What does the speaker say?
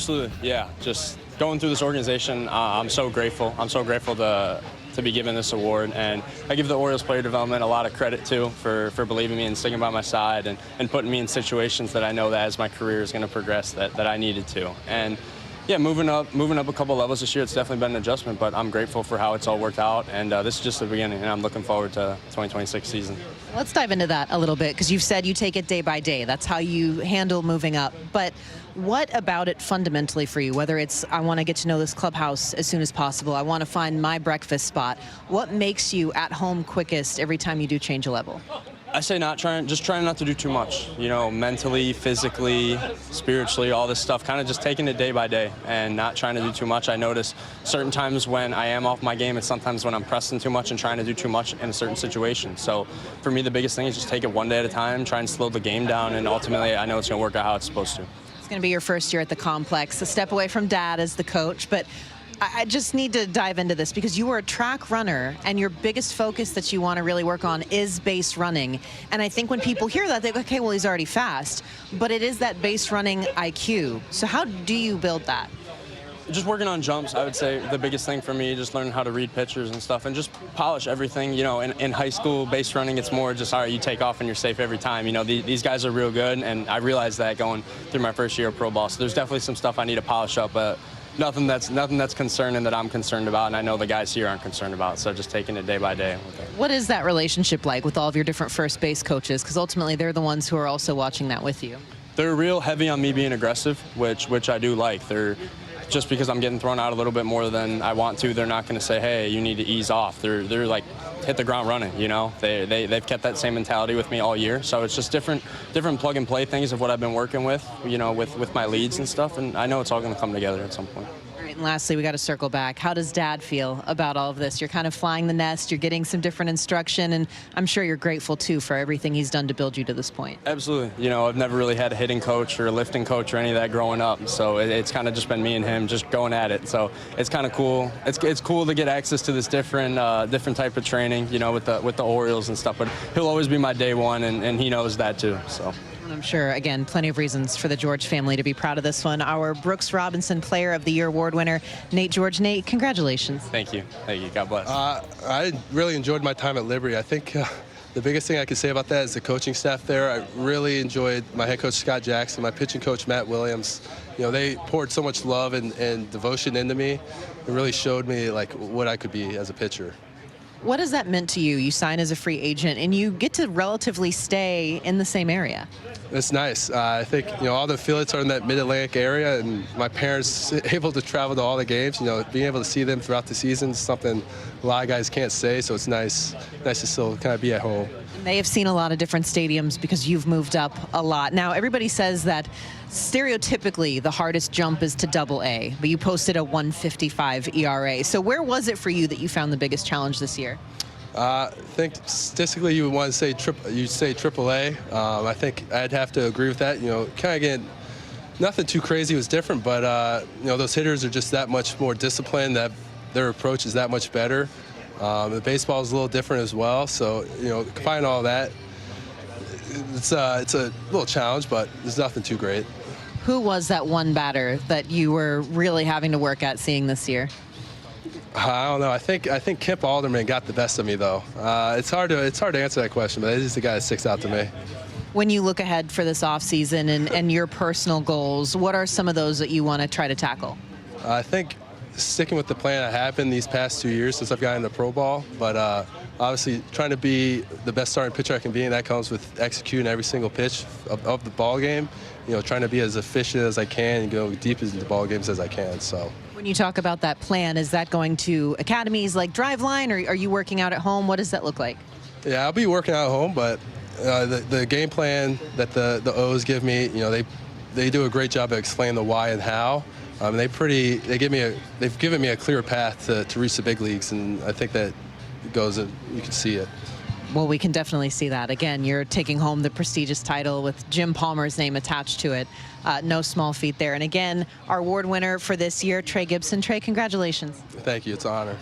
Absolutely, yeah. Just going through this organization, I'm so grateful. I'm so grateful to be given this award, and I give the Orioles player development a lot of credit too for believing me and sticking by my side and putting me in situations that I know that as my career is going to progress that I needed to. And yeah, moving up a couple levels this year, it's definitely been an adjustment, but I'm grateful for how it's all worked out, and this is just the beginning, and I'm looking forward to 2026 season. Let's dive into that a little bit, because you've said you take it day by day. That's how you handle moving up. But what about it fundamentally for you, whether it's I want to get to know this clubhouse as soon as possible, I want to find my breakfast spot, what makes you at home quickest every time you do change a level? I say just trying not to do too much, you know, mentally, physically, spiritually, all this stuff, kind of just taking it day by day and not trying to do too much. I notice certain times when I am off my game and sometimes when I'm pressing too much and trying to do too much in a certain situation. So for me, the biggest thing is just take it one day at a time, try and slow the game down, and ultimately I know it's going to work out how it's supposed to. It's going to be your first year at the complex, a step away from Dad as the coach, but I just need to dive into this because you were a track runner and your biggest focus that you want to really work on is base running. And I think when people hear that, they go, okay, well, he's already fast. But it is that base running IQ. So how do you build that? Just working on jumps, I would say the biggest thing for me, just learning how to read pitchers and stuff and just polish everything. You know, in high school, base running, it's more just, all right, you take off and you're safe every time. You know, these guys are real good, and I realized that going through my first year of pro ball. So there's definitely some stuff I need to polish up, but nothing that's concerning that I'm concerned about, and I know the guys here aren't concerned about, so just taking it day by day. What is that relationship like with all of your different first base coaches? Because ultimately they're the ones who are also watching that with you. They're real heavy on me being aggressive, which I do like. They're just because I'm getting thrown out a little bit more than I want to, they're not going to say, hey, you need to ease off. They're like, hit the ground running, you know. They've kept that same mentality with me all year. So it's just different plug and play things of what I've been working with, you know, with my leads and stuff. And I know it's all going to come together at some point. All right, and lastly, we got to circle back. How does Dad feel about all of this? You're kind of flying the nest. You're getting some different instruction, and I'm sure you're grateful too for everything he's done to build you to this point. Absolutely. You know, I've never really had a hitting coach or a lifting coach or any of that growing up. So it's kind of just been me and him just going at it. So it's kind of cool. It's cool to get access to this different type of training, you know, with the Orioles and stuff. But he'll always be my day one, and he knows that too. So. I'm sure, again, plenty of reasons for the George family to be proud of this one. Our Brooks Robinson Player of the Year award winner, Nate George. Nate, congratulations. Thank you. Thank you. God bless. I really enjoyed my time at Liberty. I think the biggest thing I could say about that is the coaching staff there. I really enjoyed my head coach, Scott Jackson, my pitching coach, Matt Williams. You know, they poured so much love and devotion into me. It really showed me, like, what I could be as a pitcher. What has that meant to you? You sign as a free agent, and you get to relatively stay in the same area. It's nice. I think, you know, all the affiliates are in that Mid-Atlantic area, and my parents able to travel to all the games. You know, being able to see them throughout the season is something a lot of guys can't say, so it's nice to still kind of be at home. They have seen a lot of different stadiums because you've moved up a lot. Now, everybody says that stereotypically the hardest jump is to Double-A, but you posted a 1.55 ERA. So where was it for you that you found the biggest challenge this year? I think statistically you would want to say Triple-A. I think I'd have to agree with that. You know, kind of getting nothing too crazy was different, but you know, those hitters are just that much more disciplined. That their approach is that much better. The baseball is a little different as well. So you know, combine all that. It's a little challenge, but there's nothing too great. Who was that one batter that you were really having to work at seeing this year? I don't know. I think Kemp Alderman got the best of me, though. It's hard to answer that question, but it is the guy that sticks out to me. When you look ahead for this offseason and your personal goals, what are some of those that you want to try to tackle? I think sticking with the plan I have been these past 2 years since I've gotten into pro ball, but obviously trying to be the best starting pitcher I can be, and that comes with executing every single pitch of the ball game. You know, trying to be as efficient as I can and go deep into the ball games as I can. So. When you talk about that plan, is that going to academies like Driveline, or are you working out at home? What does that look like? Yeah, I'll be working out at home, but the game plan that the O's give me, you know, they do a great job of explaining the why and how. They've given me a clear path to reach the big leagues, and I think that it goes, and you can see it. Well, we can definitely see that. Again, you're taking home the prestigious title with Jim Palmer's name attached to it. No small feat there. And again, our award winner for this year, Trey Gibson. Trey, congratulations. Thank you. It's an honor.